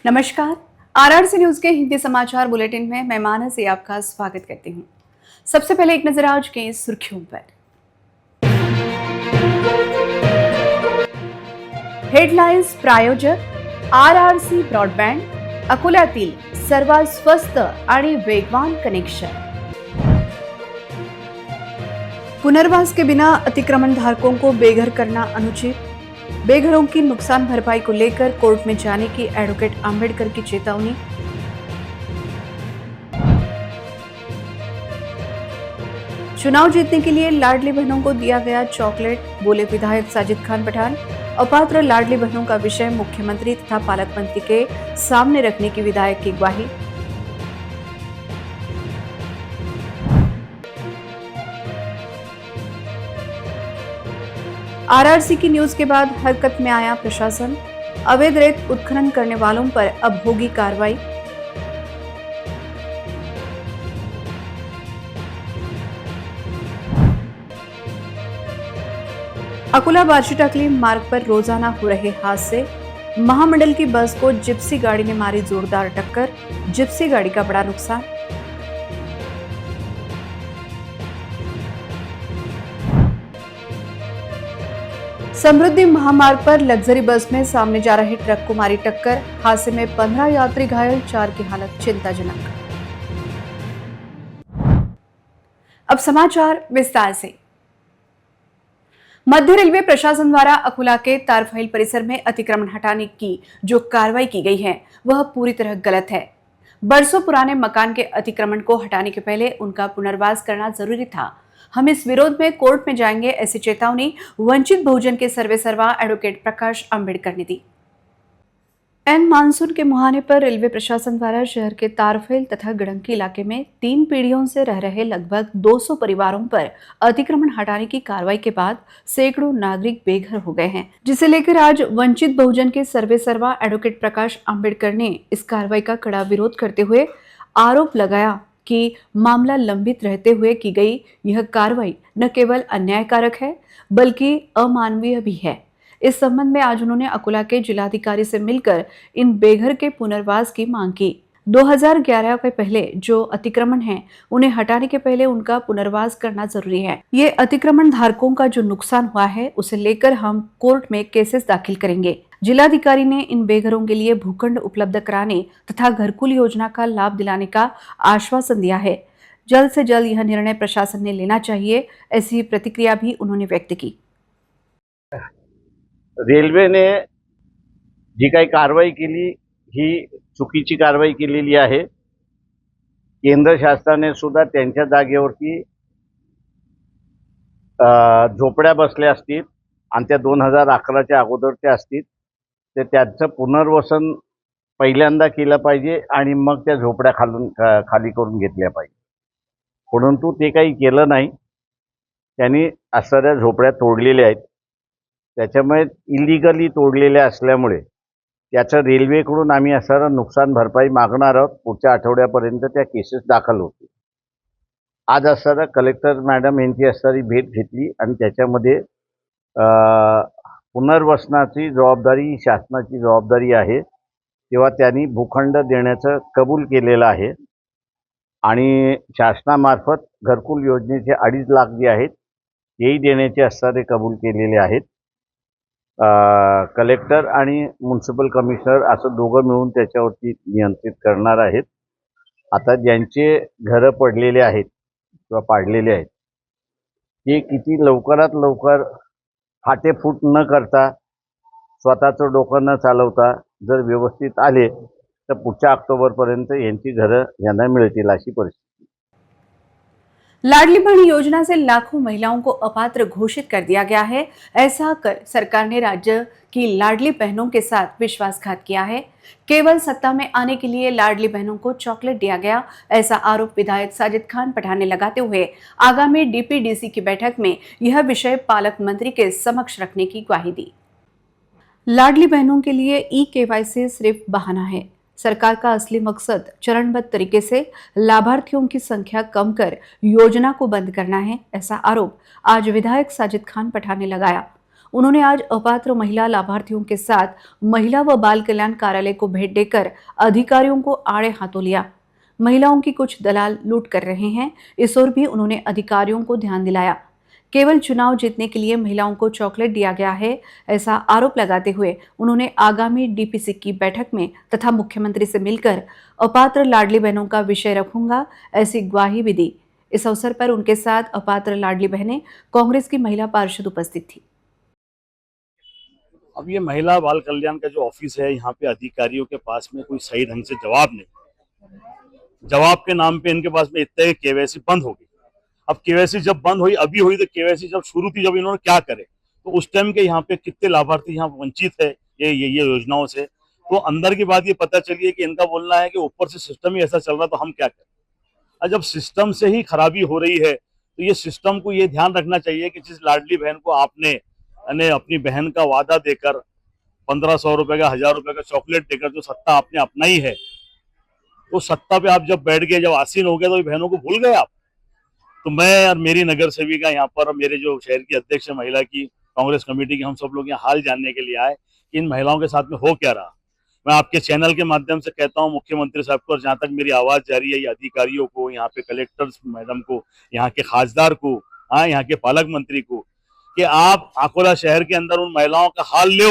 नमस्कार। RRC news के हिंदी समाचार बुलेटिन में मैं मानसी आपका स्वागत करती हूँ। सबसे पहले एक नजर आज की सुर्खियों पर। हेडलाइन्स प्रायोजक आरआरसी ब्रॉडबँड, अकोल्यातील सर्वात स्वस्त आणि वेगवान कनेक्शन। पुनर्वास के बिना अतिक्रमण धारकों को बेघर करना अनुचित, बेघरों की नुकसान भरपाई को लेकर कोर्ट में जाने की एडवोकेट अंबेडकर की चेतावनी। चुनाव जीतने के लिए लाडली बहनों को दिया गया चॉकलेट, बोले विधायक साजिद खान पठान। अपात्र लाडली बहनों का विषय मुख्यमंत्री तथा पालक मंत्री के सामने रखने की विधायक की ग्वाही। आरआरसी की न्यूज के बाद हरकत में आया प्रशासन। अवैध रेत उत्खनन करने वालों पर अब होगी कार्रवाई। अकोला बार्शी टाकली मार्ग पर रोजाना हो रहे हादसे। महामंडल की बस को जिप्सी गाड़ी ने मारी जोरदार टक्कर, जिप्सी गाड़ी का बड़ा नुकसान। समृद्धि महामार्ग पर लग्जरी बस में सामने जा रहे ट्रक को मारी टक्कर, हादसे में 15 यात्री घायल, 4 की हालत चिंताजनक। अब समाचार विस्तार से। मध्य रेलवे प्रशासन द्वारा अकोला के तारफाइल परिसर में अतिक्रमण हटाने की जो कार्रवाई की गई है वह पूरी तरह गलत है। बरसों पुराने मकान के अतिक्रमण को हटाने के पहले उनका पुनर्वास करना जरूरी था। हम इस विरोध में कोर्ट में जाएंगे, ऐसी चेतावनी वंचित बहुजन के सर्वेसर्वा एडवोकेट प्रकाश अंबेडकर ने दी। एन मानसून के मुहाने पर रेलवे प्रशासन द्वारा शहर के तारफेल तथा गड़ंकी इलाके में 3 पीढ़ियों से रह रहे लगभग 200 परिवारों पर अतिक्रमण हटाने की कार्रवाई के बाद सैकड़ों नागरिक बेघर हो गए हैं, जिसे लेकर आज वंचित बहुजन के सर्वेसर्वा एडवोकेट प्रकाश अंबेडकर ने इस कार्रवाई का कड़ा विरोध करते हुए आरोप लगाया कि मामला लंबित रहते हुए की गई यह कार्रवाई न केवल अन्यायकारक है बल्कि अमानवीय भी है। इस संबंध में आज उन्होंने अकोला के जिलाधिकारी से मिलकर इन बेघर के पुनर्वास की मांग की। 2011 के पहले जो अतिक्रमण है उन्हें हटाने के पहले उनका पुनर्वास करना जरूरी है। ये अतिक्रमण धारकों का जो नुकसान हुआ है उसे लेकर हम कोर्ट में केसेस दाखिल करेंगे। जिलाधिकारी ने इन बेघरों के लिए भूखंड उपलब्ध कराने तथा घरकुल योजना का लाभ दिलाने का आश्वासन दिया है। जल्द से जल्द यह निर्णय प्रशासन ने लेना चाहिए, ऐसी प्रतिक्रिया भी उन्होंने व्यक्त की। रेल्वेने जी काही कारवाई केली ही चुकीची कारवाई केलेली आहे। केंद्र शासनाने सुद्धा त्यांच्या जागेवरती झोपड्या बसल्या असतील आणि त्या 2011च्या अगोदरच्या असतील तर त्यांचं पुनर्वसन पहिल्यांदा केलं पाहिजे आणि मग त्या झोपड्या खाली करून घेतल्या पाहिजे, परंतु ते काही केलं नाही। त्यांनी असणाऱ्या झोपड्या तोडलेल्या आहेत। त्याच्यामुळे इलिगली तोडलेल्या असल्यामुळे त्याचं रेल्वेकडून आम्ही असणारं नुकसान भरपाई मागणार आहोत। पुढच्या आठवड्यापर्यंत त्या केसेस दाखल होतील। आज असणारं कलेक्टर मॅडम यांची असणारी भेट घेतली आणि त्याच्यामध्ये पुनर्वसनाची जबाबदारी ही शासनाची जबाबदारी आहे, तेव्हा त्यांनी भूखंड देण्याचं कबूल केलेलं आहे आणि शासनामार्फत घरकुल योजनेचे 2.5 लाख जे आहेत तेही देण्याचे असणारे कबूल केलेले आहेत। कलेक्टर आणि म्युनिसिपल कमिशनर असं दोघं मिळून त्याच्यावरती नियंत्रित करणार आहेत। आता ज्यांचे घरं पडलेले आहेत किंवा पाडलेले आहेत ते किती लवकरात लवकर फाटेफूट न करता स्वतःचं डोकं न चालवता जर व्यवस्थित आले तर पुढच्या ऑक्टोबरपर्यंत यांची घरं यांना मिळतील अशी परिस्थिती। लाडली बहन योजना से लाखों महिलाओं को अपात्र घोषित कर दिया गया है। ऐसा कर सरकार ने राज्य की लाडली बहनों के साथ विश्वासघात किया है। केवल सत्ता में आने के लिए लाडली बहनों को चॉकलेट दिया गया, ऐसा आरोप विधायक साजिद खान पठान ने लगाते हुए आगामी डीपीडीसी की बैठक में यह विषय पालक मंत्री के समक्ष रखने की ग्वाही दी। लाडली बहनों के लिए ई-केवाईसी सिर्फ बहाना है। सरकार का असली मकसद चरणबद्ध तरीके से लाभार्थियों की संख्या कम कर योजना को बंद करना है, ऐसा आरोप आज विधायक साजिद खान पठान ने लगाया। उन्होंने आज अपात्र महिला लाभार्थियों के साथ महिला व बाल कल्याण कार्यालय को भेंट देकर अधिकारियों को आड़े हाथों लिया। महिलाओं की कुछ दलाल लूट कर रहे हैं, इस ओर भी उन्होंने अधिकारियों को ध्यान दिलाया। केवल चुनाव जीतने के लिए महिलाओं को चॉकलेट दिया गया है, ऐसा आरोप लगाते हुए उन्होंने आगामी डीपीसी की बैठक में तथा मुख्यमंत्री से मिलकर अपात्र लाडली बहनों का विषय रखूंगा, ऐसी ग्वाही भी दी। इस अवसर पर उनके साथ अपात्र लाडली बहनें कांग्रेस की महिला पार्षद उपस्थित थी। अब ये महिला बाल कल्याण का जो ऑफिस है, यहाँ पे अधिकारियों के पास में कोई सही ढंग से जवाब नहीं। जवाब के नाम पे इनके पास में इतने केवाईसी बंद हो गई। अब केवाईसी जब बंद हुई, अभी हुई, तो केवाईसी जब शुरू थी, जब इन्होंने क्या करे, तो उस टाइम के यहाँ पे कितने लाभार्थी यहाँ वंचित है ये योजनाओं से। तो अंदर की बात ये पता चली है कि इनका बोलना है कि ऊपर से सिस्टम ही ऐसा चल रहा, तो हम क्या करें। और जब सिस्टम से ही खराबी हो रही है, तो ये सिस्टम को ये ध्यान रखना चाहिए कि जिस लाडली बहन को आपने अपनी बहन का वादा देकर 1500 रुपए का, 1000 रुपए का चॉकलेट देकर जो सत्ता आपने अपनाई है, तो सत्ता पे आप जब बैठ गए, जब आसीन हो गए, तो बहनों को भूल गए आप। तो मैं और मेरी नगर सेविका यहाँ पर और मेरे जो शहर की अध्यक्ष है महिला की कांग्रेस कमेटी की, हम सब लोग यहाँ हाल जानने के लिए आए कि इन महिलाओं के साथ में हो क्या रहा। मैं आपके चैनल के माध्यम से कहता हूँ मुख्यमंत्री साहब को, और जहाँ तक मेरी आवाज जा रही है, ये अधिकारियों को, यहाँ पे कलेक्टर्स मैडम को, यहाँ के खासदार को, हाँ, यहाँ के पालक मंत्री को, कि आप अकोला शहर के अंदर उन महिलाओं का हाल लो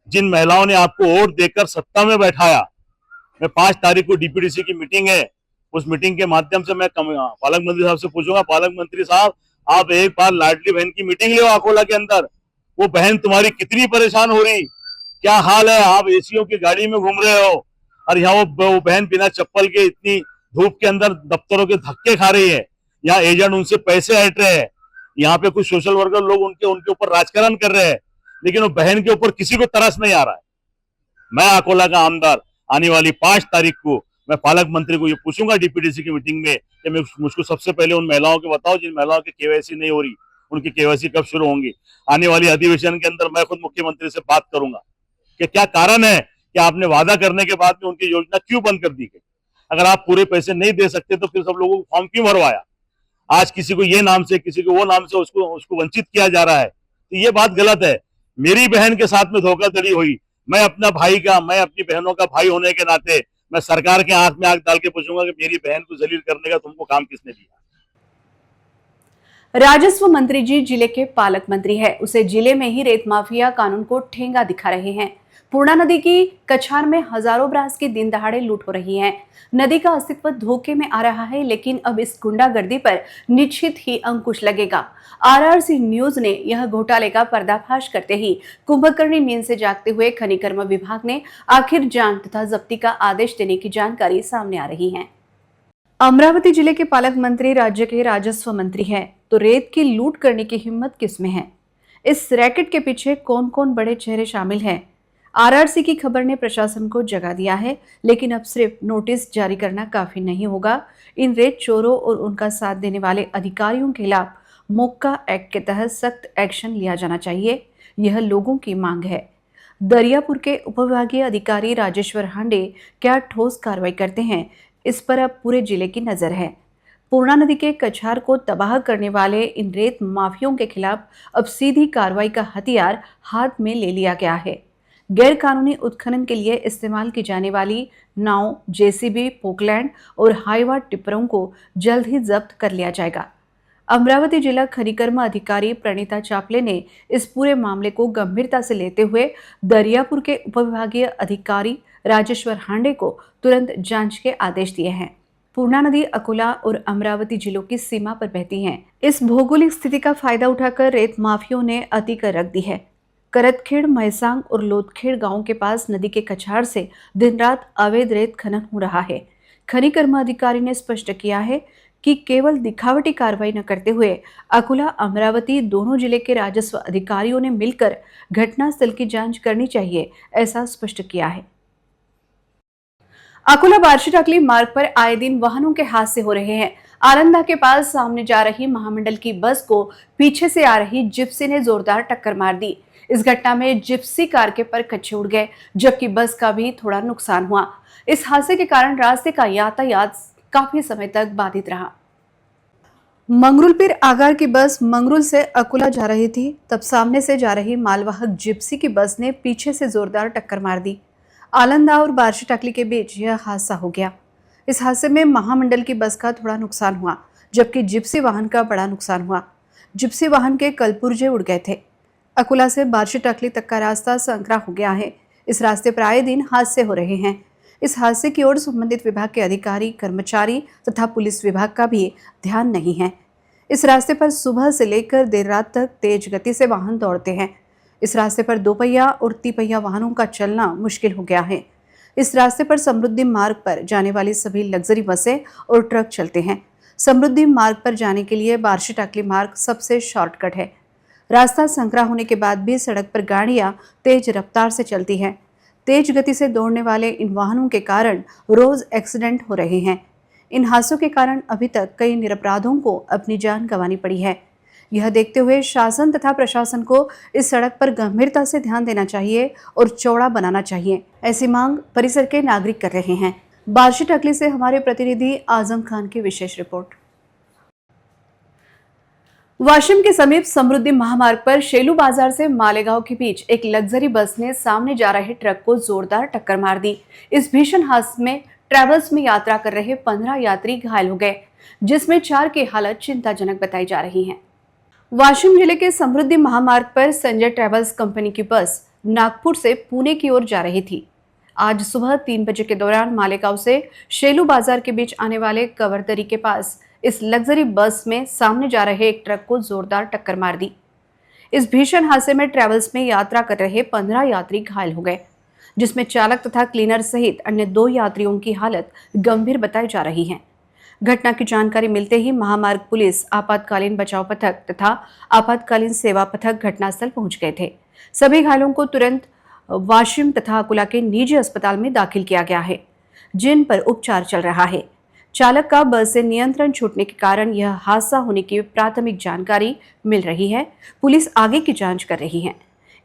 जिन महिलाओं ने आपको वोट देकर सत्ता में बैठाया। मैं 5 तारीख को डीपीडीसी की मीटिंग है, उस मीटिंग के माध्यम से मैं पालक मंत्री साहब से पूछूंगा, पालक मंत्री साहब, आप एक बार लाडली बहन की मीटिंग लो अकोला के अंदर। वो बहन तुम्हारी कितनी परेशान हो रही, क्या हाल है, आप एसीओ की गाड़ी में घूम रहे हो, और यहाँ वो बहन बिना चप्पल के इतनी धूप के अंदर दफ्तरों के धक्के खा रही है। यहाँ एजेंट उनसे पैसे हट रहे हैं, यहाँ पे कुछ सोशल वर्कर लोग उनके ऊपर राजकारण कर रहे हैं, लेकिन वो बहन के ऊपर किसी को तरस नहीं आ रहा है। मैं अकोला का आमदार आने वाली 5 तारीख को मैं पालक मंत्री को ये पूछूंगा डीपीडीसी की मीटिंग में कि मुझको सबसे पहले उन महिलाओं के बताओ जिन महिलाओं की केवाईसी नहीं हो रही, उनकी केवाईसी कब शुरू होंगी। आने वाली अधिवेशन के अंदर मैं खुद मुख्यमंत्री से बात करूंगा कि क्या कारण है कि आपने वादा करने के बाद में उनकी योजना क्यों बंद कर दी गई। अगर आप पूरे पैसे नहीं दे सकते तो फिर सब लोगों को फॉर्म क्यों भरवाया। आज किसी को ये नाम से, किसी को वो नाम से उसको वंचित किया जा रहा है, तो ये बात गलत है। मेरी बहन के साथ में धोखाधड़ी हुई, मैं अपनी बहनों का भाई होने के नाते मैं सरकार के आंख में आंख डाल के पूछूंगा कि मेरी बहन को जलील करने का तुमको काम किसने दिया। राजस्व मंत्री जी जिले के पालक मंत्री है, उसे जिले में ही रेत माफिया कानून को ठेंगा दिखा रहे हैं। पूर्णा नदी की कछार में हजारों ब्रास की दिन दहाड़े लूट हो रही है। नदी का अस्तित्व धोखे में आ रहा है, लेकिन अब इस गुंडागर्दी पर निश्चित ही अंकुश लगेगा। आरआरसी न्यूज ने यह घोटाले का पर्दाफाश करते ही कुंभकर्णी नींद से जागते हुए खनिकर्म विभाग ने आखिर जांच तथा जब्ती का आदेश देने की जानकारी सामने आ रही है। अमरावती जिले के पालक मंत्री राज्य के राजस्व मंत्री हैं, तो रेत की लूट करने की हिम्मत किसमें है? इस रैकेट के पीछे कौन कौन बड़े चेहरे शामिल हैं? आरआरसी की खबर ने प्रशासन को जगा दिया है, लेकिन अब सिर्फ नोटिस जारी करना काफी नहीं होगा। इन रेत चोरों और उनका साथ देने वाले अधिकारियों के खिलाफ मोक्का एक्ट के तहत सख्त एक्शन लिया जाना चाहिए, यह लोगों की मांग है। दरियापुर के उपविभागीय अधिकारी राजेश्वर हांडे क्या ठोस कार्रवाई करते हैं, इस पर अब पूरे जिले की नजर है। पूर्णा नदी के कछार को तबाह करने वाले इन रेत माफियों के खिलाफ अब सीधी कार्रवाई का हथियार हाथ में ले लिया गया है। गैर कानूनी उत्खनन के लिए इस्तेमाल की जाने वाली नाव, जेसीबी, पोकलैंड और हाईवा टिप्परों को जल्द ही जब्त कर लिया जाएगा। अमरावती जिला खनिकर्म अधिकारी प्रणीता चापले ने इस पूरे मामले को गंभीरता से लेते हुए दरियापुर के उपविभागीय अधिकारी राजेश्वर हांडे को तुरंत जांच के आदेश दिए हैं। पूर्णा नदी अकोला और अमरावती जिलों की सीमा पर बहती है। इस भौगोलिक स्थिति का फायदा उठाकर रेत माफियों ने अति कर रख दी है। करतखेड़, महसांग और लोथखेड़ गांवों के पास नदी के कछार से दिन रात अवैध रेत खनन हो रहा है। खनिकर्म अधिकारी ने स्पष्ट किया है कि केवल दिखावटी कार्रवाई न करते हुए अकोला, अमरावती दोनों जिले के राजस्व अधिकारियों ने मिलकर घटनास्थल की जांच करनी चाहिए, ऐसा स्पष्ट किया है। अकोला बार्शी टाकली मार्ग पर आए दिन वाहनों के हादसे हो रहे हैं। आलंदा के पास सामने जा रही महामंडल की बस को पीछे से आ रही जिप्सी ने जोरदार टक्कर मार दी। इस घटना में जिप्सी कार के पर कच्चे उड़ गए, जबकि बस का भी थोड़ा नुकसान हुआ। इस हादसे के कारण रास्ते का यातायात काफी समय तक बाधित रहा। मंगरुलपीर आगार की बस मंगरुल से अकोला जा रही थी, तब सामने से जा रही मालवाहक जिप्सी की बस ने पीछे से जोरदार टक्कर मार दी। आलंदा और बार्शी टाकली के बीच यह हादसा हो गया। इस हादसे में महामंडल की बस का थोड़ा नुकसान हुआ, जबकि जिप्सी वाहन का बड़ा नुकसान हुआ। जिप्सी वाहन के कल पुर्जे उड़ गए थे। अकोला से बार्शी टाकली तक का रास्ता संकरा हो गया है। इस रास्ते पर आए दिन हादसे हो रहे हैं। इस हादसे की ओर संबंधित विभाग के अधिकारी, कर्मचारी तथा पुलिस विभाग का भी ध्यान नहीं है। इस रास्ते पर सुबह से लेकर देर रात तक तेज गति से वाहन दौड़ते हैं। इस रास्ते पर दोपहिया और तिपहिया वाहनों का चलना मुश्किल हो गया है। इस रास्ते पर समृद्धि मार्ग पर जाने वाली सभी लग्जरी बसें और ट्रक चलते हैं। समृद्धि मार्ग पर जाने के लिए बार्शी टाकली मार्ग सबसे शॉर्टकट है। रास्ता संकरा होने के बाद भी सड़क पर गाड़ियां तेज रफ्तार से चलती हैं। तेज गति से दौड़ने वाले इन वाहनों के कारण रोज एक्सीडेंट हो रहे हैं। इन हादसों के कारण अभी तक कई निरपराधों को अपनी जान गंवानी पड़ी है। यह देखते हुए शासन तथा प्रशासन को इस सड़क पर गंभीरता से ध्यान देना चाहिए और चौड़ा बनाना चाहिए, ऐसी मांग परिसर के नागरिक कर रहे हैं। बार्शी टाकली से हमारे प्रतिनिधि आजम खान की विशेष रिपोर्ट। वाशिम के समीप समृद्धि महामार्ग पर शेलू बाजार से मालेगांव के बीच एक लग्जरी बस ने सामने जा रहे ट्रक को जोरदार टक्कर मार दी। इस भीषण हादसे में ट्रैवल्स में यात्रा कर रहे 15 यात्री घायल हो गए, जिसमें 4 की हालत चिंताजनक बताई जा रही है। वाशिम जिले के समृद्धि महामार्ग पर संजय ट्रैवल्स कंपनी की बस नागपुर से पुणे की ओर जा रही थी। आज सुबह 3 बजे के दौरान मालेगांव से शेलू बाजार के बीच आने वाले कवरदरी के पास इस लग्जरी बस में सामने जा रहे एक ट्रक को जोरदार टक्कर मार दी। इस भीषण हादसे में ट्रैवल्स में यात्रा कर रहे 15 यात्री घायल हो गए, जिसमें चालक तथा क्लीनर सहित अन्य 2 यात्रियों की हालत गंभीर बताई जा रही है। घटना की जानकारी मिलते ही महामार्ग पुलिस, आपातकालीन बचाव पथक तथा आपातकालीन सेवा पथक घटनास्थल पहुंच गए थे। सभी घायलों को तुरंत वाशिम तथा अकोला के निजी अस्पताल में दाखिल किया गया है, जिन पर उपचार चल रहा है। चालक का बस से नियंत्रण छूटने के कारण यह हादसा होने की प्राथमिक जानकारी मिल रही है। पुलिस आगे की जांच कर रही है।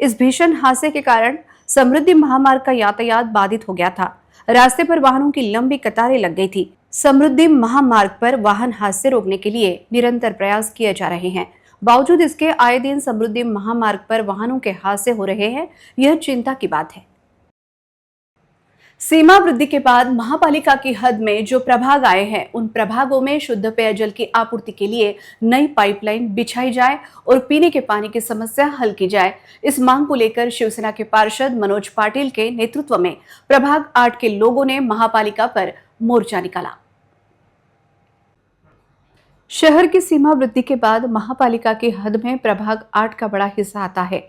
इस भीषण हादसे के कारण समृद्धि महामार्ग का यातायात बाधित हो गया था। रास्ते पर वाहनों की लंबी कतारें लग गई थी। समृद्धि महामार्ग पर वाहन हादसे रोकने के लिए निरंतर प्रयास किए जा रहे हैं। बावजूद इसके आए दिन समृद्धि महामार्ग पर वाहनों के हादसे हो रहे हैं। यह चिंता की बात है। सीमा वृद्धि के बाद महापालिका की हद में जो प्रभाग आए हैं, उन प्रभागों में शुद्ध पेयजल की आपूर्ति के लिए नई पाइपलाइन बिछाई जाए और पीने के पानी की समस्या हल की जाए। इस मांग को लेकर शिवसेना के पार्षद मनोज पाटिल के नेतृत्व में प्रभाग 8 के लोगों ने महापालिका पर मोर्चा निकाला। शहर की सीमा वृद्धि के बाद महापालिका की हद में प्रभाग 8 का बड़ा हिस्सा आता है।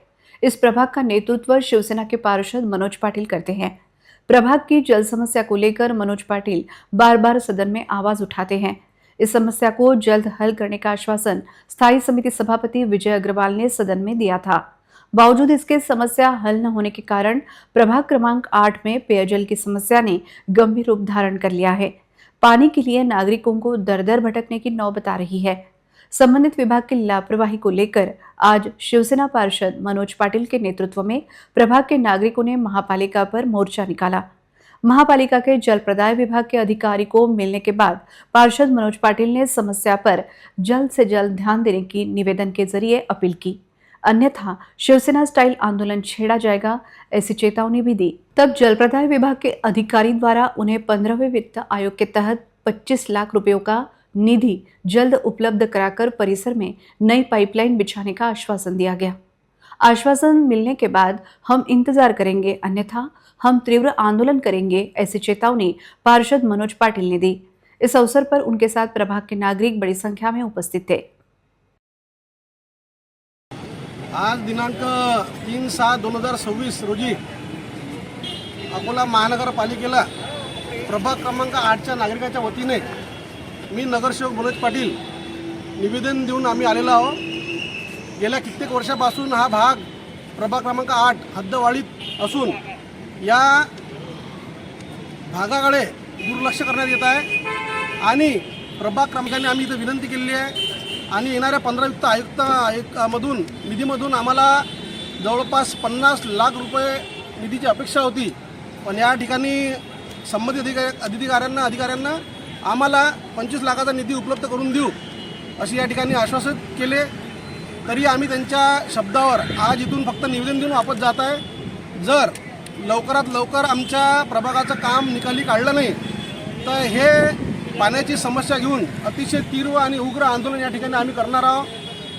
इस प्रभाग का नेतृत्व शिवसेना के पार्षद मनोज पाटिल करते हैं। प्रभाग की जल समस्या को लेकर मनोज पाटिल बार बार सदन में आवाज उठाते हैं। इस समस्या को जल्द हल करने का आश्वासन स्थायी समिति सभापति विजय अग्रवाल ने सदन में दिया था। बावजूद इसके समस्या हल न होने के कारण प्रभाग क्रमांक 8 में पेयजल की समस्या ने गंभीर रूप धारण कर लिया है। पानी के लिए नागरिकों को दर दर भटकने की नौबत आ रही है। संबंधित विभाग की लापरवाही को लेकर आज शिवसेना पार्षद मनोज पाटिल के नेतृत्व में प्रभाग के नागरिकों ने महापालिका पर मोर्चा निकाला। महापालिका के जल प्रदाय विभाग के अधिकारी को मिलने के बाद पार्षद मनोज पाटिल ने समस्या पर जल्द से जल्द ध्यान देने की निवेदन के जरिए अपील की, अन्यथा शिवसेना स्टाइल आंदोलन छेड़ा जाएगा, ऐसी चेतावनी भी दी। तब जल प्रदाय विभाग के अधिकारी द्वारा उन्हें 15वें वित्त आयोग के तहत 25 लाख रुपयों का निधि जल्द उपलब्ध कराकर परिसर में नई पाइपलाइन बिछाने का आश्वासन दिया गया। आश्वासन मिलने के बाद हम इंतजार करेंगे, अन्यथा हम तीव्र आंदोलन करेंगे, ऐसी चेतावनी पार्षद मनोज पाटिल ने दी। इस अवसर पर उनके साथ प्रभाग के नागरिक बड़ी संख्या में उपस्थित थे। आज दिनांक 3/7/2026 रोजी अकोला महानगरपालिकेला प्रभाग क्रमांक 8च्या नागरिकांच्या वतीने मी नगरसेवक मनोज पाटील निवेदन देऊन आम्ही आलेलो आहोत। गेल्या कित्येक वर्षापासून हा भाग प्रभाग क्रमांक 8 हद्दवाढीत असून या भागाकडे दुर्लक्ष करण्यात येत आहे आणि प्रभाग क्रमांकाने आम्ही इथं विनंती केलेली आहे आणि येणाऱ्या 15 वित्त आयुक्तामधून निधीमधून आम्हाला जवळपास 50 लाख रुपये निधीची अपेक्षा होती, पण या ठिकाणी संबंधित अधिकाऱ्यांना आम्हाला 25 लाखाचा निधी उपलब्ध करून देऊ अशी या ठिकाणी आश्वासित केले, तरी आम्ही त्यांच्या शब्दावर आज इथून फक्त निवेदन देऊन वापस जात आहे। जर लवकरात लवकर आमच्या प्रभागाचं काम निकाली काढलं नाही तर हे पाण्याची समस्या घेऊन अतिशय तीव्र आणि उग्र आंदोलन या ठिकाणी आम्ही करणार आहोत।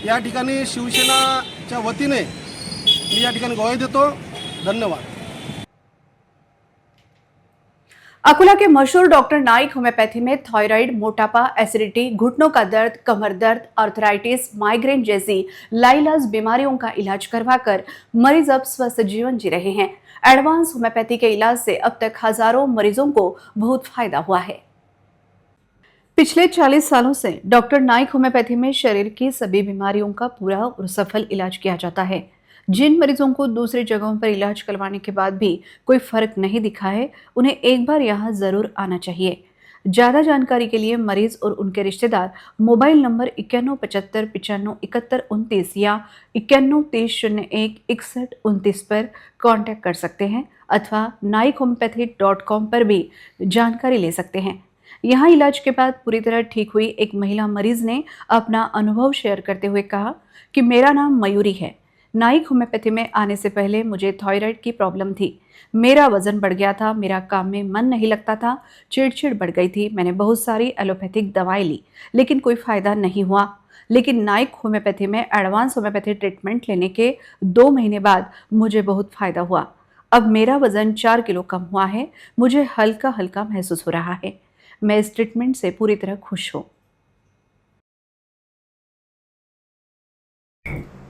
या ठिकाणी शिवसेनाच्या वतीने मी या ठिकाणी ग्वाही देतो। धन्यवाद। अकोला के मशहूर डॉक्टर नाइक होम्योपैथी में थायराइड, मोटापा, एसिडिटी, घुटनों का दर्द, कमर दर्द, आर्थराइटिस, माइग्रेन जैसी लाइलाज बीमारियों का इलाज करवाकर मरीज अब स्वस्थ जीवन जी रहे हैं। एडवांस होम्योपैथी के इलाज से अब तक हजारों मरीजों को बहुत फायदा हुआ है। पिछले 40 सालों से डॉक्टर नाइक होम्योपैथी में शरीर की सभी बीमारियों का पूरा और सफल इलाज किया जाता है। जिन मरीजों को दूसरी जगहों पर इलाज करवाने के बाद भी कोई फर्क नहीं दिखा है, उन्हें एक बार यहाँ जरूर आना चाहिए। ज्यादा जानकारी के लिए मरीज और उनके रिश्तेदार मोबाइल नंबर 9175957129 या 9130016129 पर कांटेक्ट कर सकते हैं अथवा naikhomeopathy.com पर भी जानकारी ले सकते हैं। यहाँ इलाज के बाद पूरी तरह ठीक हुई एक महिला मरीज ने अपना अनुभव शेयर करते हुए कहा कि मेरा नाम मयूरी है। नाइक होम्योपैथी में आने से पहले मुझे थायराइड की प्रॉब्लम थी। मेरा वजन बढ़ गया था, मेरा काम में मन नहीं लगता था, चिड़चिड़ बढ़ गई थी। मैंने बहुत सारी एलोपैथिक दवाएं ली लेकिन कोई फायदा नहीं हुआ। लेकिन नाइक होम्योपैथी में एडवांस होम्योपैथी ट्रीटमेंट लेने के 2 महीने बाद मुझे बहुत फायदा हुआ। अब मेरा वजन 4 किलो कम हुआ है। मुझे हल्का हल्का महसूस हो रहा है। मैं इस ट्रीटमेंट से पूरी तरह खुश हूँ।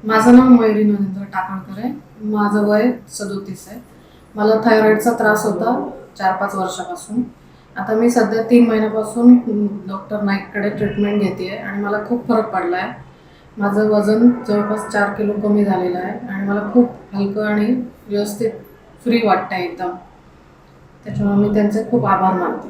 माझं नाव मयुरी नरेंद्र टाकणकर आहे। माझं वय 37 आहे। मला थायरॉइडचा त्रास होता 4-5 वर्षापासून। आता मी सध्या 3 महिन्यापासून डॉक्टर नाईककडे ट्रीटमेंट घेते आहे आणि मला खूप फरक पडला आहे। माझं वजन जवळपास 4 किलो कमी झालेलं आहे आणि मला खूप हलकं आणि व्यवस्थित फ्री वाटतं एकदम। त्याच्यामुळे मी त्यांचे खूप आभार मानते।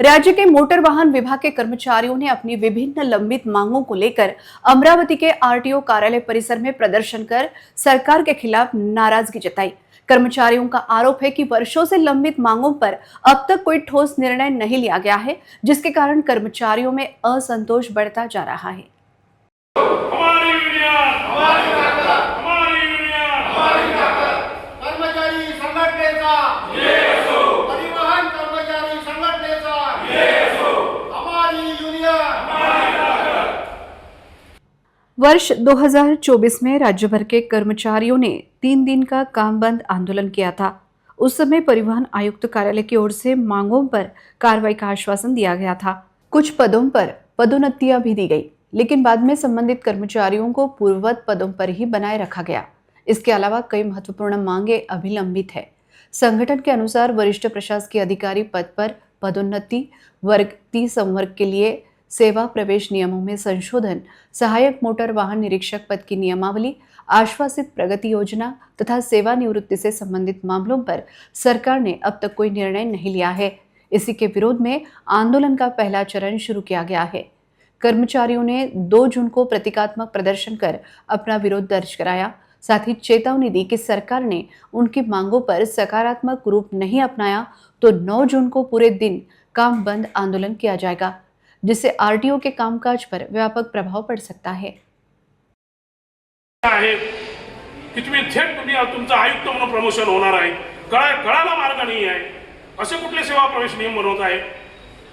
राज्य के मोटर वाहन विभाग के कर्मचारियों ने अपनी विभिन्न लंबित मांगों को लेकर अमरावती के आरटीओ कार्यालय परिसर में प्रदर्शन कर सरकार के खिलाफ नाराजगी जताई। कर्मचारियों का आरोप है कि वर्षों से लंबित मांगों पर अब तक कोई ठोस निर्णय नहीं लिया गया है, जिसके कारण कर्मचारियों में असंतोष बढ़ता जा रहा है। कर्मचारी संघटनेचा परिवहन कर्मचारी संघटनेचा हमारी यूनियन। वर्ष 2024 में राज्य भर के कर्मचारियों ने 3 दिन का काम बंद आंदोलन किया था। उस समय परिवहन आयुक्त कार्यालय की ओर से मांगों पर कार्रवाई का आश्वासन दिया गया था। कुछ पदों पर पदोन्नतियां भी दी गई, लेकिन बाद में संबंधित कर्मचारियों को पूर्ववत पदों पर ही बनाए रखा गया। इसके अलावा कई महत्वपूर्ण मांगे अभी लंबित है। संगठन के अनुसार वरिष्ठ प्रशासकीय अधिकारी पद पर पदोन्नति, वर्ग 30 संवर्ग के लिए सेवा प्रवेश नियमों में संशोधन, सहायक मोटर वाहन निरीक्षक पद की नियमावली, आश्वासित प्रगति योजना तथा सेवानिवृत्ति से संबंधित मामलों पर सरकार ने अब तक कोई निर्णय नहीं लिया है। इसी के विरोध में आंदोलन का पहला चरण शुरू किया गया है। कर्मचारियों ने 2 जून को प्रतीकात्मक प्रदर्शन कर अपना विरोध दर्ज कराया। साथ ही चेतावनी दी कि सरकार ने उनकी मांगों पर सकारात्मक रूप नहीं अपनाया तो 9 जून को पूरे दिन काम बंद आंदोलन किया जाएगा, जिससे आरटीओ के कामकाज पर व्यापक प्रभाव पड़ सकता है। की तुम्ही थेट तुमचा आयुक्त म्हणून प्रमोशन होणार आहे, कळायला मार्ग नाही आहे, असे कुठले सेवा प्रवेश नियम बनवत आहे?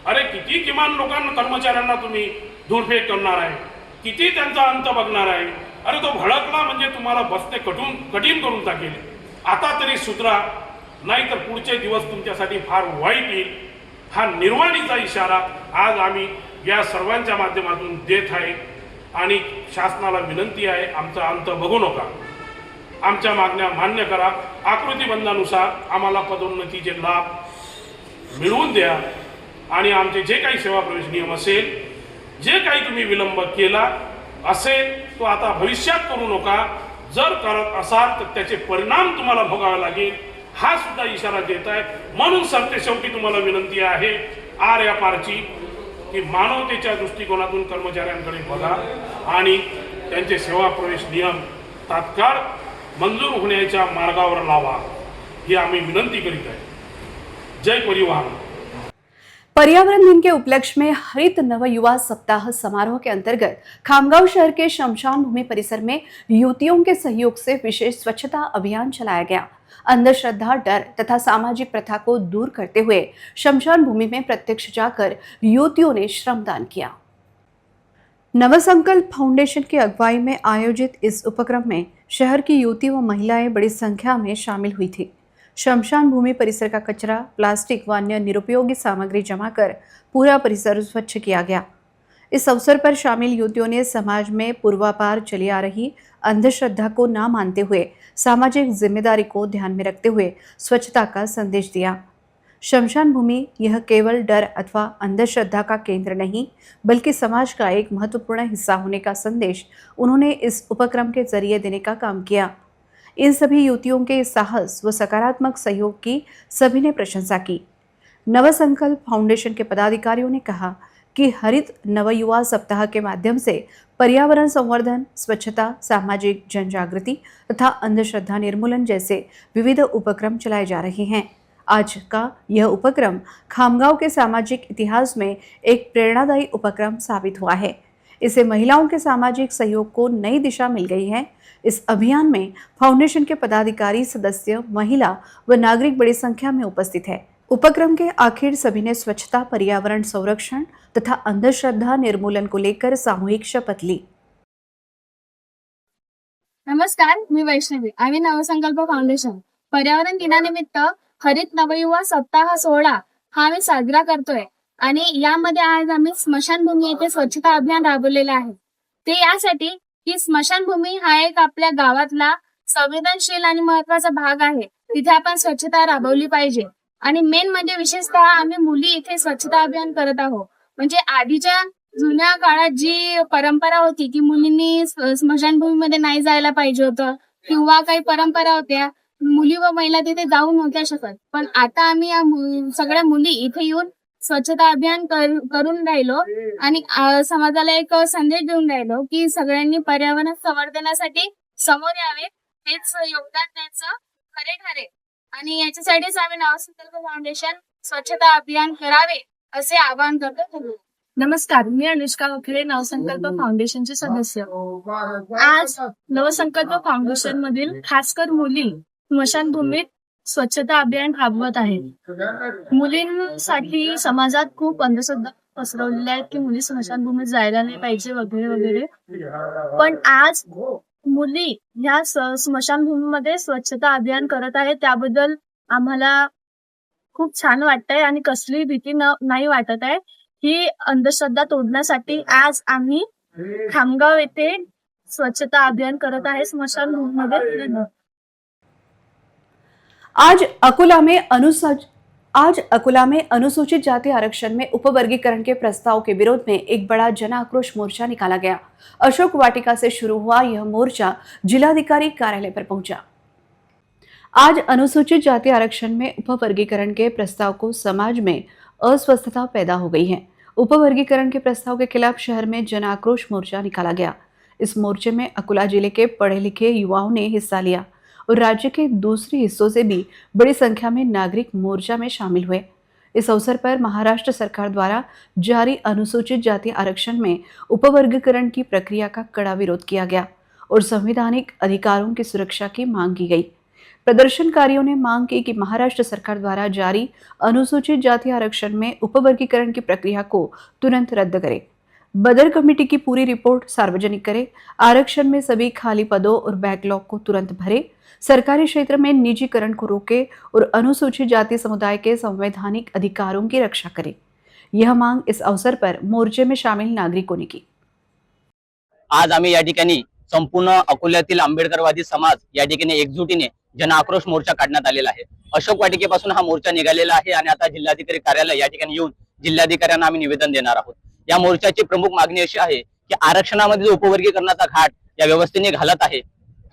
अरे किती किमान लोकांना कर्मचाऱ्यांना तुम्ही दूरफेक करणार आहे, किती त्यांचा अंत बघणार आहे? अरे तो भडकला म्हणजे तुम्हाला बसते कठीण करून टाकेल। आता तरी सुधरा, नाही तर पुढचे दिवस तुमच्यासाठी फार वाईट येईल। हा निर्वाणीचा इशारा आज आम्ही या सर्वांच्या माध्यमातून देत आहे आणि शासनाला विनंती आहे, आमचा अंत बघू नका, आमच्या मागण्या मान्य करा। आकृतीबंधानुसार आम्हाला पदोन्नतीचे लाभ मिळवून द्या आणि आमचे जे काही सेवा प्रवेश नियम असेल, जे काही तुम्ही विलंब केला असेल तो आता भविष्यात करू नका। जर करत असाल तर त्याचे परिणाम तुम्हाला भोगावे लागेल, हा सुद्धा इशारा देत आहे। म्हणून सरतेशेवटी तुम्हाला विनंती आहे आर या पारची की मानवतेच्या दृष्टिकोनातून कर्मचाऱ्यांकडे बघा आणि त्यांचे सेवा प्रवेश नियम तात्काळ मंजूर होण्याच्या मार्गावर लावा, ही आम्ही विनंती करीत आहे। जय परिवहन। पर्यावरण दिन के उपलक्ष्य में हरित नव युवा सप्ताह समारोह के अंतर्गत खामगांव शहर के शमशान भूमि परिसर में युवतियों के सहयोग से विशेष स्वच्छता अभियान चलाया गया। अंधश्रद्धा, डर तथा सामाजिक प्रथा को दूर करते हुए शमशान भूमि में प्रत्यक्ष जाकर युवतियों ने श्रमदान किया। नवसंकल्प फाउंडेशन की अगुवाई में आयोजित इस उपक्रम में शहर की युवती व महिलाएं बड़ी संख्या में शामिल हुई थी। शमशान भूमि परिसर का कचरा, प्लास्टिक व अन्य निरुपयोगी सामग्री जमा कर पूरा परिसर स्वच्छ किया गया। इस अवसर पर शामिल युवतियों ने समाज में पूर्वापार चली आ रही अंधश्रद्धा को न मानते हुए सामाजिक जिम्मेदारी को ध्यान में रखते हुए स्वच्छता का संदेश दिया। शमशान भूमि यह केवल डर अथवा अंधश्रद्धा का केंद्र नहीं, बल्कि समाज का एक महत्वपूर्ण हिस्सा होने का संदेश उन्होंने इस उपक्रम के जरिए देने का काम किया। इन सभी युवतियों के साहस व सकारात्मक सहयोग की सभी ने प्रशंसा की। नवसंकल्प फाउंडेशन के पदाधिकारियों ने कहा कि हरित नवयुवा सप्ताह के माध्यम से पर्यावरण संवर्धन, स्वच्छता, सामाजिक जनजागृति तथा अंधश्रद्धा निर्मूलन जैसे विविध उपक्रम चलाए जा रहे हैं। आज का यह उपक्रम खामगांव के सामाजिक इतिहास में एक प्रेरणादायी उपक्रम साबित हुआ है। इससे महिलाओं के सामाजिक सहयोग को नई दिशा मिल गई है। इस अभियान में फाउंडेशन के पदाधिकारी, सदस्य, महिला व नागरिक बड़ी संख्या में उपस्थित है। उपक्रम के आखिर सभी ने स्वच्छता, पर्यावरण संरक्षण तथा अंधश्रद्धा निर्मूलन को लेकर सामूहिक शपथ ली। नमस्कार, मी वैष्णवी। आम्ही नवसंकल्प फाउंडेशन पर्यावरण दिनानिमित्त हरित नवयुवा सप्ताह सोहळा हा आम्ही साजरा करतोय आणि यामध्ये आज आम्ही स्मशानभूमी येथे स्वच्छता अभियान राबवलेलं आहे। ते यासाठी की स्मशानभूमी हा एक आपल्या गावातला संवेदनशील आणि महत्वाचा भाग आहे। तिथे आपण स्वच्छता राबवली पाहिजे आणि मेन म्हणजे विशेषतः आम्ही मुली इथे स्वच्छता अभियान करत आहोत। म्हणजे आधीच्या जुन्या काळात जी परंपरा होती की मुलींनी स्मशानभूमीमध्ये नाही जायला पाहिजे होतं किंवा काही परंपरा होत्या, मुली व महिला तिथे जाऊ नव्हत्या शकत, पण आता आम्ही या सगळ्या मुली इथे येऊन स्वच्छता अभियान करून राहिलो आणि समाजाला एक संदेश देऊन राहिलो की सगळ्यांनी पर्यावरण संवर्धनासाठी समोर यावे, हेच योगदान द्यायचं खरे ठरेल आणि याच्यासाठीच आम्ही नवसंकल्प फाउंडेशन स्वच्छता अभियान करावे असे आवाहन करतो। नमस्कार, मी अनुष्का वखरे, नवसंकल्प फाउंडेशनचे सदस्य। आज नवसंकल्प फाउंडेशन मधील खासकर मुली स्मशानभूमीत स्वच्छता अभियान राबवत आहेत। मुलींसाठी समाजात खूप अंधश्रद्धा पसरवलेल्या आहेत की मुली स्मशानभूमीत जायला नाही पाहिजे वगैरे वगैरे, पण आज मुली ह्या स्मशानभूमीमध्ये स्वच्छता अभियान करत आहेत। त्याबद्दल आम्हाला खूप छान वाटतंय आणि कसली भीती नाही वाटत आहे। ही अंधश्रद्धा तोडण्यासाठी आज आम्ही खामगाव येथे स्वच्छता अभियान करत आहे स्मशानभूमीमध्ये। आज अकोला में अनुसूचित जाति आरक्षण में उपवर्गीकरण के प्रस्ताव के विरोध में एक बड़ा जन आक्रोश मोर्चा निकाला गया। अशोक वाटिका से शुरू हुआ यह मोर्चा जिलाधिकारी कार्यालय पर पहुंचा। आज अनुसूचित जाति आरक्षण में उपवर्गीकरण के प्रस्ताव को समाज में अस्वस्थता पैदा हो गई है। उपवर्गीकरण के प्रस्ताव के खिलाफ शहर में जन आक्रोश मोर्चा निकाला गया। इस मोर्चे में अकोला जिले के पढ़े लिखे युवाओं ने हिस्सा लिया और राज्य के दूसरे हिस्सों से भी बड़ी संख्या में नागरिक मोर्चा में शामिल हुए। इस अवसर पर महाराष्ट्र सरकार द्वारा जारी अनुसूचित जाति आरक्षण में उपवर्गीकरण की प्रक्रिया का कड़ा विरोध किया गया और संवैधानिक अधिकारों की सुरक्षा की मांग की गई। प्रदर्शनकारियों ने मांग की कि महाराष्ट्र सरकार द्वारा जारी अनुसूचित जाति आरक्षण में उपवर्गीकरण की प्रक्रिया को तुरंत रद्द करे, बदर कमेटी की पूरी रिपोर्ट सार्वजनिक करे, आरक्षण में सभी खाली पदों और बैकलॉग को तुरंत भरे, सरकारी क्षेत्र में निजीकरण को रोके और अनुसूचित जाति समुदाय के संवैधानिक अधिकारों की रक्षा करे। यह मांग इस अवसर पर मोर्चे में शामिल नागरिकों ने की। आज आम्ही या ठिकाणी संपूर्ण अकोल्यातील आंबेडकरवादी समाज या ठिकाणी एकजुटीने जन आक्रोश मोर्चा काढण्यात आलेला आहे। अशोक वाटिकेपासून हा मोर्चा निघालेला आहे आणि आता जिल्हाधिकारी कार्यालय या ठिकाणी येऊन जिल्हाधिकाऱ्यांना आम्ही निवेदन देणार आहोत। या मोर्चाची प्रमुख मागणी अशी आहे की आरक्षणामध्ये जो उपवर्गीकरणाचा घाट या व्यवस्थेने घालत आहे,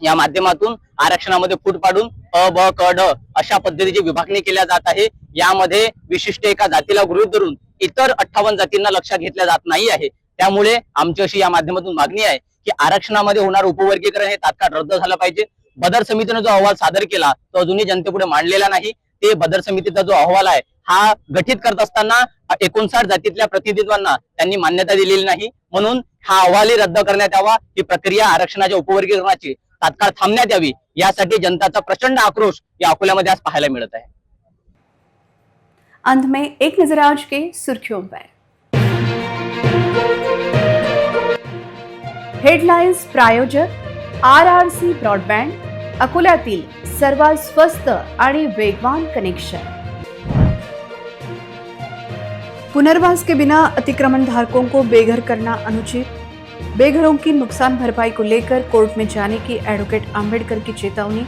या माध्यमातून आरक्षणामध्ये फूट पाडून अ, ब, क, ड अशा पद्धतीची विभागणी केल्या जात आहे। यामध्ये विशिष्ट एका जातीला गृहीत धरून इतर 58 जातींना लक्षात घेतल्या जात नाही आहे। त्यामुळे आमची अशी या माध्यमातून मागणी आहे की आरक्षणामध्ये होणार उपवर्गीकरण हे तात्काळ रद्द झालं पाहिजे। बदर समितीने जो अहवाल सादर केला तो अजूनही जनतेपुढे मांडलेला नाही। ते बदर समितीचा जो अहवाल आहे हा गठीत करत असताना 59 जातीतल्या प्रतिनिधित्वांना त्यांनी मान्यता दिलेली नाही, म्हणून हा अहवालही रद्द करण्यात यावा, ही प्रक्रिया आरक्षणाच्या उपवर्गीकरणाची तात्काळ थांबण्यात यावी, यासाठी जनताचा प्रचंड आक्रोश या अकोल्यामध्ये आज पाहायला मिळत आहे. अंत में एक नजर आज के सुर्खियों पर. हेडलाइन्स प्रायोजक RRC ब्रॉडबँड, अकोल्यातील सर्वात स्वस्त आणि वेगवान कनेक्शन. पुनर्वास के बिना अतिक्रमण धारकों को बेघर करना अनुचित, बेघरों की नुकसान भरपाई को लेकर कोर्ट में जाने की एडवोकेट अंबेडकर की चेतावनी.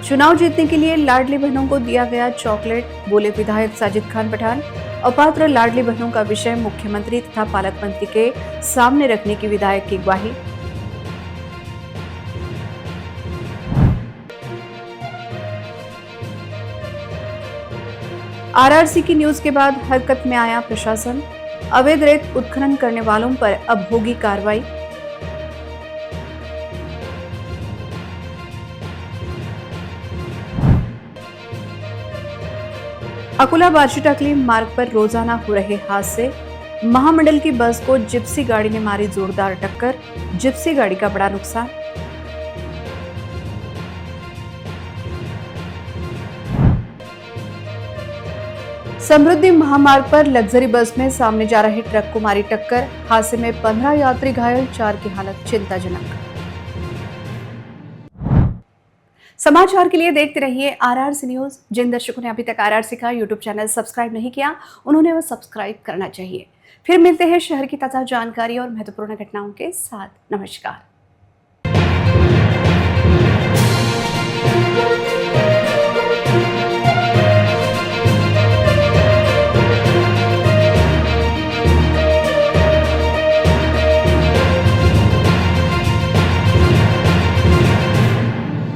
चुनाव जीतने के लिए लाडली बहनों को दिया गया चॉकलेट, बोले विधायक साजिद खान पठान. अपात्र लाडली बहनों का विषय मुख्यमंत्री तथा पालक मंत्री के सामने रखने की विधायक की ग्वाही. आरआरसी की न्यूज के बाद हरकत में आया प्रशासन, अवैध रेत उत्खनन करने वालों पर अब होगी कार्रवाई. अकोला बार्शी टाकली मार्ग पर रोजाना हो रहे हादसे, महामंडल की बस को जिप्सी गाड़ी ने मारी जोरदार टक्कर, जिप्सी गाड़ी का बड़ा नुकसान. समृद्धि महामार्ग पर लग्जरी बस में सामने जा रहे ट्रक को मारी टक्कर, हादसे में 15 यात्री घायल, 4 की हालत चिंताजनक. समाचार के लिए देखते रहिए आरआरसी न्यूज. जिन दर्शकों ने अभी तक आरआरसी का यूट्यूब चैनल सब्सक्राइब नहीं किया, उन्होंने वह सब्सक्राइब करना चाहिए. फिर मिलते हैं शहर की ताजा जानकारी और महत्वपूर्ण घटनाओं के साथ. नमस्कार.